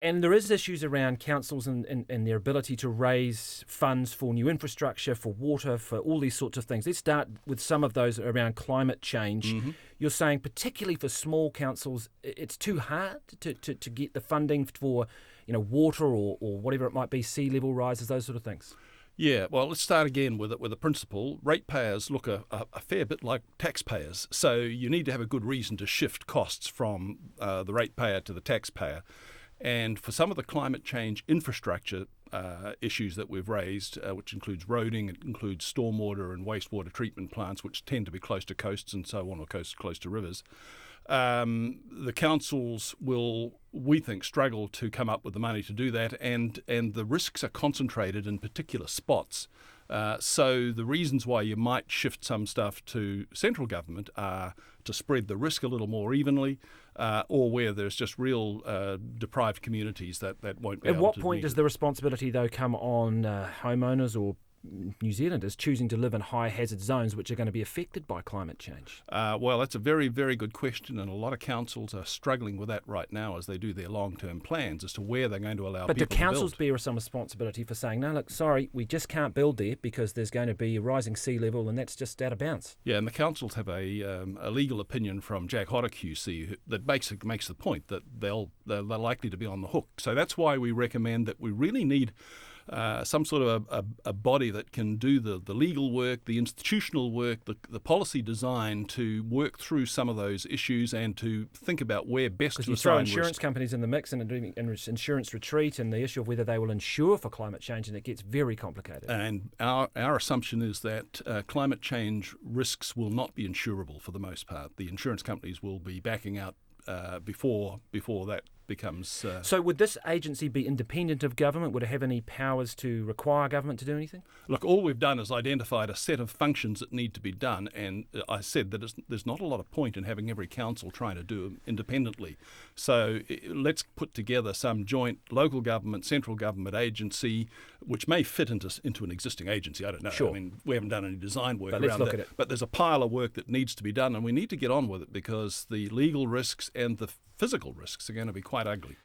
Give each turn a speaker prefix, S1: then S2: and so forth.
S1: And there is issues around councils and their ability to raise funds for new infrastructure, for water, for all these sorts of things. Let's start with some of those around climate change.
S2: Mm-hmm.
S1: You're saying particularly for small councils, it's too hard to get the funding for water or whatever it might be, sea level rises, those sort of things.
S2: Yeah, well, let's start again with a principle. Ratepayers look a fair bit like taxpayers, so you need to have a good reason to shift costs from the ratepayer to the taxpayer. And for some of the climate change infrastructure issues that we've raised, which includes roading, it includes stormwater and wastewater treatment plants, which tend to be close to coasts and so on, or close to rivers, the councils will, we think, struggle to come up with the money to do that, and the risks are concentrated in particular spots. So the reasons why you might shift some stuff to central government are to spread the risk a little more evenly, or where there's just real deprived communities that won't be able to.
S1: At what point does the responsibility, though, come on homeowners or New Zealanders choosing to live in high hazard zones which are going to be affected by climate change?
S2: Well, that's a very, very good question, and a lot of councils are struggling with that right now as they do their long-term plans as to where they're going to allow
S1: people to build. But do councils bear some responsibility for saying, no, look, sorry, we just can't build there because there's going to be a rising sea level and that's just out of bounds?
S2: Yeah, and the councils have a legal opinion from Jack Hodder QC that makes the point that they're likely to be on the hook. So that's why we recommend that we really need some sort of a body that can do the legal work, the institutional work, the policy design to work through some of those issues and to think about where best to assign risk.
S1: Because you throw insurance companies in the mix and doing insurance retreat and the issue of whether they will insure for climate change, and it gets very complicated.
S2: And our assumption is that climate change risks will not be insurable for the most part. The insurance companies will be backing out before that becomes...
S1: So would this agency be independent of government? Would it have any powers to require government to do anything?
S2: Look, all we've done is identified a set of functions that need to be done, and I said that there's not a lot of point in having every council trying to do them independently. So let's put together some joint local government, central government agency, which may fit into an existing agency. I don't know.
S1: Sure.
S2: I mean, we haven't done any design work
S1: but
S2: around
S1: let's look
S2: that.
S1: at it.
S2: But there's a pile of work that needs to be done, and we need to get on with it because the legal risks and the physical risks are going to be quite ugly.